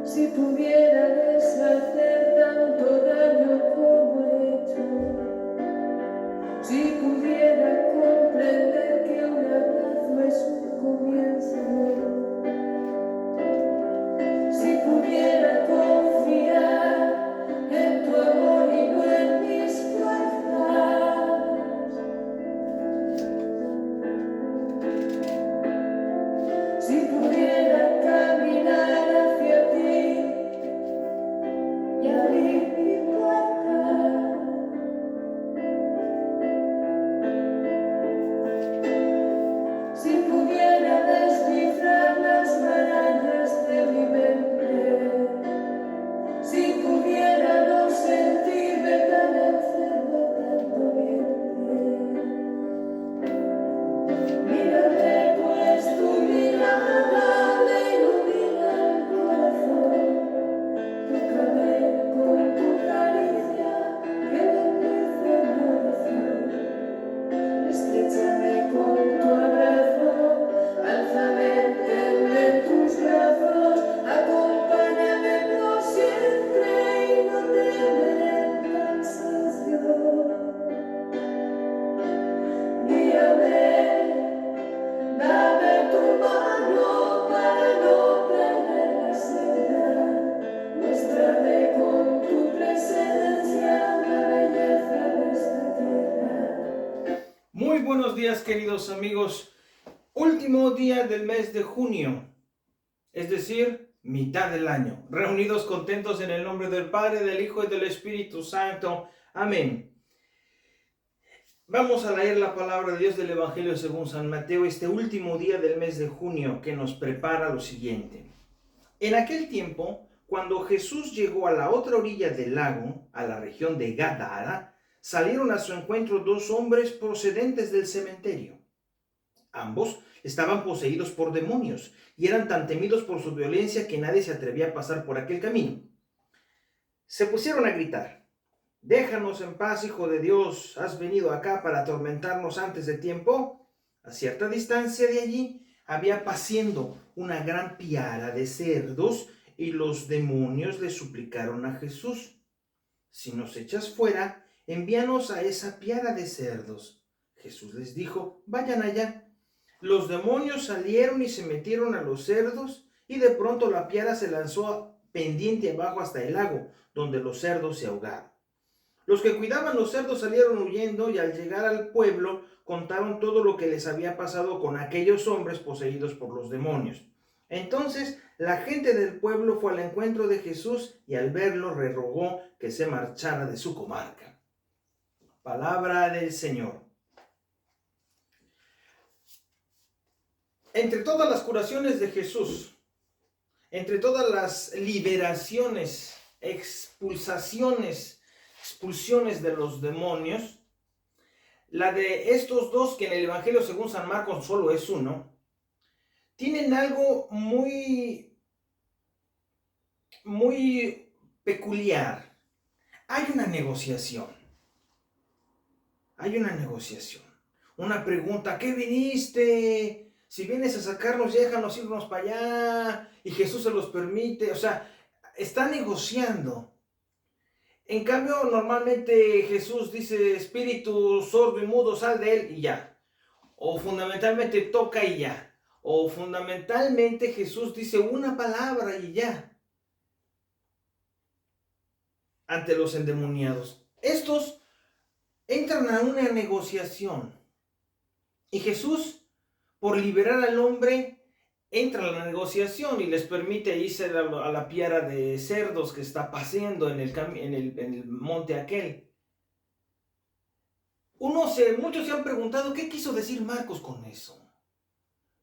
Si pudiera deshacer tanto daño como he hecho, si pudiera comprender que un abrazo es un comienzo, si pudiera confiar en tu amor y no en mis fuerzas, si pudiera caminar hacia ti y abrir mi puerta, si pudiera descifrar las marañas de mi mente, si pudiera no sentirme tan enfermo, tan doliente. Mírame, pues tu mirada me ilumina el corazón. Tócame con tu caricia que bendice mi oración. Estréchame con tu abrazo, álzame, tenme en tus brazos, acompáñame por siempre y no temeré el cansancio. Guíame, dame tu mano para no perder la senda. Muéstrame con tu presencia la belleza de esta tierra. Muy buenos días, queridos amigos. Último día del mes de junio, es decir, mitad del año. Reunidos contentos en el nombre del Padre, del Hijo y del Espíritu Santo. Amén. Vamos a leer la palabra de Dios del Evangelio según San Mateo, este último día del mes de junio, que nos prepara lo siguiente. En aquel tiempo, cuando Jesús llegó a la otra orilla del lago, a la región de Gadara, salieron a su encuentro dos hombres procedentes del cementerio. Ambos estaban poseídos por demonios y eran tan temidos por su violencia que nadie se atrevía a pasar por aquel camino. Se pusieron a gritar: «Déjanos en paz, Hijo de Dios, ¿has venido acá para atormentarnos antes de tiempo?». A cierta distancia de allí había paciendo una gran piara de cerdos y los demonios le suplicaron a Jesús: «Si nos echas fuera, envíanos a esa piara de cerdos». Jesús les dijo: «Vayan allá». Los demonios salieron y se metieron a los cerdos, y de pronto la piara se lanzó pendiente abajo hasta el lago, donde los cerdos se ahogaron. Los que cuidaban los cerdos salieron huyendo y al llegar al pueblo contaron todo lo que les había pasado con aquellos hombres poseídos por los demonios. Entonces la gente del pueblo fue al encuentro de Jesús y al verlo le rogó que se marchara de su comarca. Palabra del Señor. Entre todas las curaciones de Jesús, entre todas las liberaciones, expulsiones de los demonios, la de estos dos, que en el Evangelio según San Marcos solo es uno, tienen algo muy peculiar. Hay una negociación. Una pregunta: ¿qué viniste? Si vienes a sacarnos, déjanos irnos para allá. Y Jesús se los permite. O sea, está negociando. En cambio, normalmente Jesús dice: espíritu sordo y mudo, sal de él, y ya. O fundamentalmente toca y ya. O fundamentalmente Jesús dice una palabra y ya. Ante los endemoniados. Estos entran a una negociación. Y Jesús, por liberar al hombre, entra a la negociación y les permite irse a la piara de cerdos que está paseando en el monte aquel. Muchos se han preguntado: ¿qué quiso decir Marcos con eso?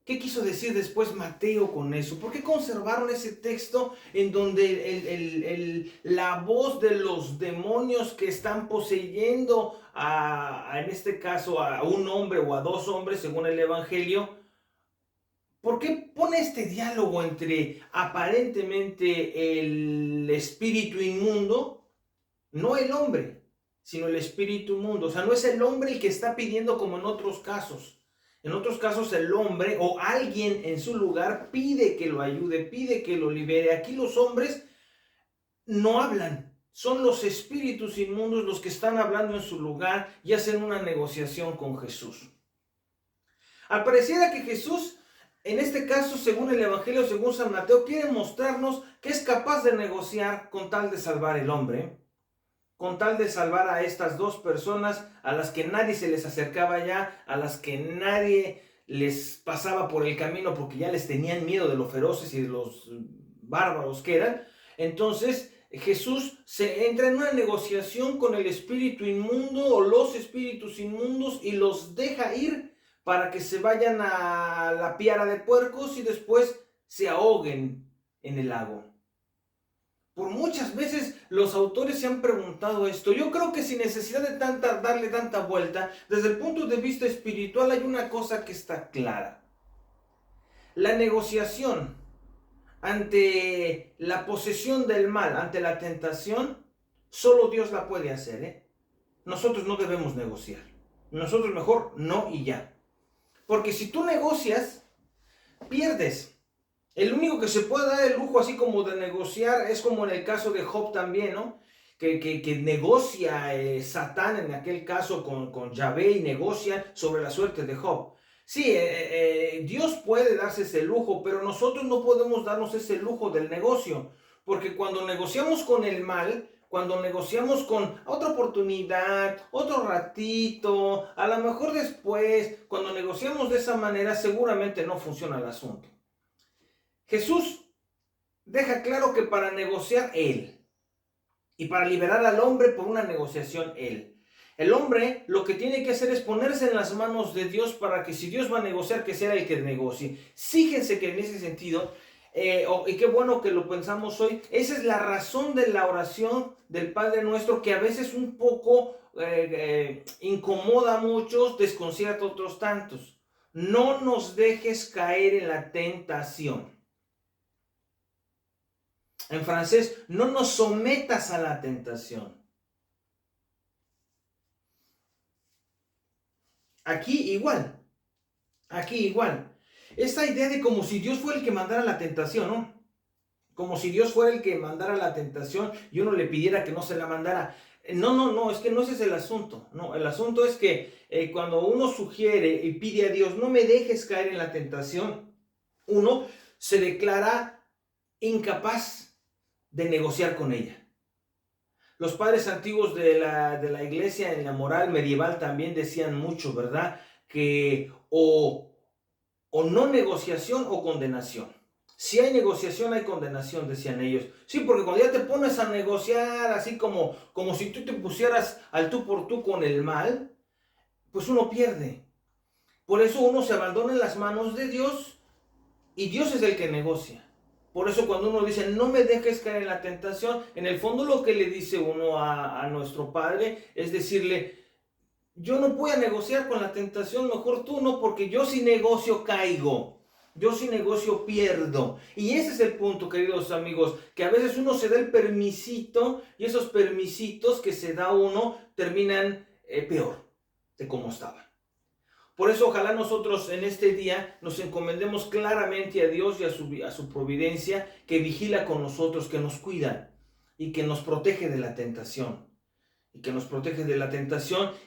¿Qué quiso decir después Mateo con eso? ¿Por qué conservaron ese texto en donde la voz de los demonios que están poseyendo en este caso a un hombre o a dos hombres según el Evangelio? ¿Por qué pone este diálogo entre aparentemente el espíritu inmundo, no el hombre, sino el espíritu inmundo. O sea, no es el hombre el que está pidiendo como en otros casos. En otros casos el hombre o alguien en su lugar pide que lo ayude, pide que lo libere. Aquí los hombres no hablan. Son los espíritus inmundos los que están hablando en su lugar y hacen una negociación con Jesús. Al pareciera que Jesús, en este caso, según el Evangelio, según San Mateo, quiere mostrarnos que es capaz de negociar con tal de salvar el hombre, con tal de salvar a estas dos personas a las que nadie se les acercaba ya, a las que nadie les pasaba por el camino porque ya les tenían miedo de los feroces y de los bárbaros que eran. Entonces Jesús se entra en una negociación con el espíritu inmundo o los espíritus inmundos y los deja ir para que se vayan a la piara de puercos y después se ahoguen en el lago. Por muchas veces los autores se han preguntado esto. Yo creo que sin necesidad de darle tanta vuelta, desde el punto de vista espiritual hay una cosa que está clara. La negociación ante la posesión del mal, ante la tentación, solo Dios la puede hacer, ¿eh? Nosotros no debemos negociar. Nosotros mejor no y ya. Porque si tú negocias, pierdes. El único que se puede dar el lujo así como de negociar es como en el caso de Job también, ¿no? Que negocia Satán en aquel caso con Yahvé y negocia sobre la suerte de Job. Sí, Dios puede darse ese lujo, pero nosotros no podemos darnos ese lujo del negocio, porque cuando negociamos con el mal, cuando negociamos con otra oportunidad, otro ratito, a lo mejor después, cuando negociamos de esa manera, seguramente no funciona el asunto. Jesús deja claro que para negociar Él y para liberar al hombre por una negociación Él. El hombre lo que tiene que hacer es ponerse en las manos de Dios para que si Dios va a negociar, que sea el que negocie. Fíjense que en ese sentido, y qué bueno que lo pensamos hoy, esa es la razón de la oración del Padre Nuestro, que a veces un poco incomoda a muchos, desconcierta a otros tantos. No nos dejes caer en la tentación. En francés, no nos sometas a la tentación. Aquí igual. Esta idea de como si Dios fuera el que mandara la tentación, ¿no? Como si Dios fuera el que mandara la tentación y uno le pidiera que no se la mandara. No, es que no ese es el asunto. No, el asunto es que cuando uno sugiere y pide a Dios, no me dejes caer en la tentación, uno se declara incapaz de negociar con ella. Los padres antiguos de la iglesia en la moral medieval también decían mucho, ¿verdad? Que o no negociación o condenación. Si hay negociación, hay condenación, decían ellos. Sí, porque cuando ya te pones a negociar así como si tú te pusieras al tú por tú con el mal, pues uno pierde. Por eso uno se abandona en las manos de Dios y Dios es el que negocia. Por eso cuando uno dice, no me dejes caer en la tentación, en el fondo lo que le dice uno a nuestro Padre es decirle, yo no voy a negociar con la tentación, mejor tú no, porque yo si negocio caigo, yo si negocio pierdo. Y ese es el punto, queridos amigos, que a veces uno se da el permisito y esos permisitos que se da uno terminan peor de cómo estaban. Por eso ojalá nosotros en este día nos encomendemos claramente a Dios y a su providencia que vigila con nosotros, que nos cuida y que nos protege de la tentación.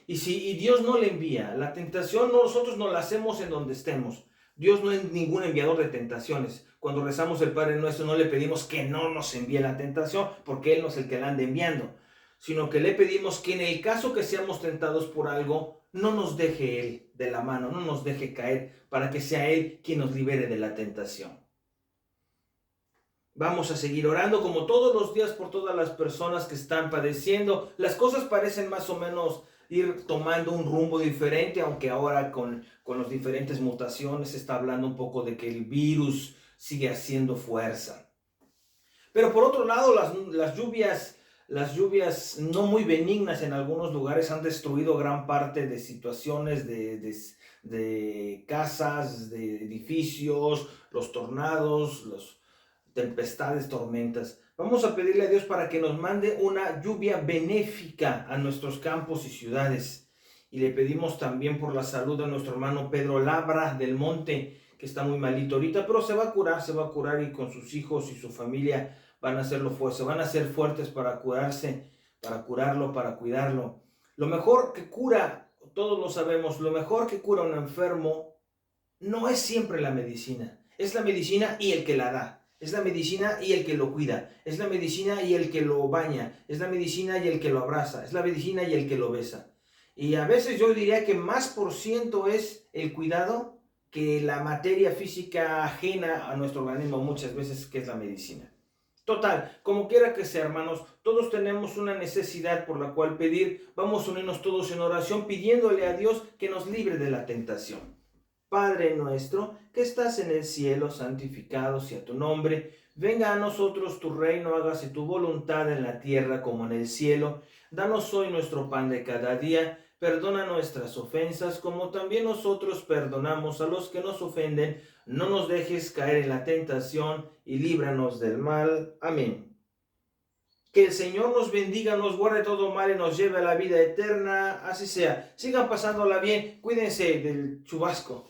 Y si Dios no le envía la tentación, nosotros no la hacemos en donde estemos. Dios no es ningún enviador de tentaciones. Cuando rezamos el Padre Nuestro no le pedimos que no nos envíe la tentación, porque Él no es el que la anda enviando, sino que le pedimos que en el caso que seamos tentados por algo, no nos deje Él de la mano, no nos deje caer, para que sea Él quien nos libere de la tentación. Vamos a seguir orando como todos los días por todas las personas que están padeciendo. Las cosas parecen más o menos ir tomando un rumbo diferente, aunque ahora con las diferentes mutaciones se está hablando un poco de que el virus sigue haciendo fuerza. Pero por otro lado, las lluvias no muy benignas en algunos lugares han destruido gran parte de situaciones de casas, de edificios, los tornados, las tempestades, tormentas. Vamos a pedirle a Dios para que nos mande una lluvia benéfica a nuestros campos y ciudades. Y le pedimos también por la salud de nuestro hermano Pedro Labra del Monte, que está muy malito ahorita, pero se va a curar y con sus hijos y su familia van a hacerlo fuerte, van a ser fuertes para curarse, para curarlo, para cuidarlo. Lo mejor que cura, todos lo sabemos, lo mejor que cura a un enfermo no es siempre la medicina, es la medicina y el que la da. Es la medicina y el que lo cuida, es la medicina y el que lo baña, es la medicina y el que lo abraza, es la medicina y el que lo besa. Y a veces yo diría que más por ciento es el cuidado que la materia física ajena a nuestro organismo muchas veces, que es la medicina. Total, como quiera que sea, hermanos, todos tenemos una necesidad por la cual pedir. Vamos a unirnos todos en oración pidiéndole a Dios que nos libre de la tentación. Padre nuestro, que estás en el cielo, santificado sea tu nombre. Venga a nosotros tu reino, hágase tu voluntad en la tierra como en el cielo. Danos hoy nuestro pan de cada día. Perdona nuestras ofensas, como también nosotros perdonamos a los que nos ofenden. No nos dejes caer en la tentación y líbranos del mal. Amén. Que el Señor nos bendiga, nos guarde todo mal y nos lleve a la vida eterna. Así sea. Sigan pasándola bien. Cuídense del chubasco.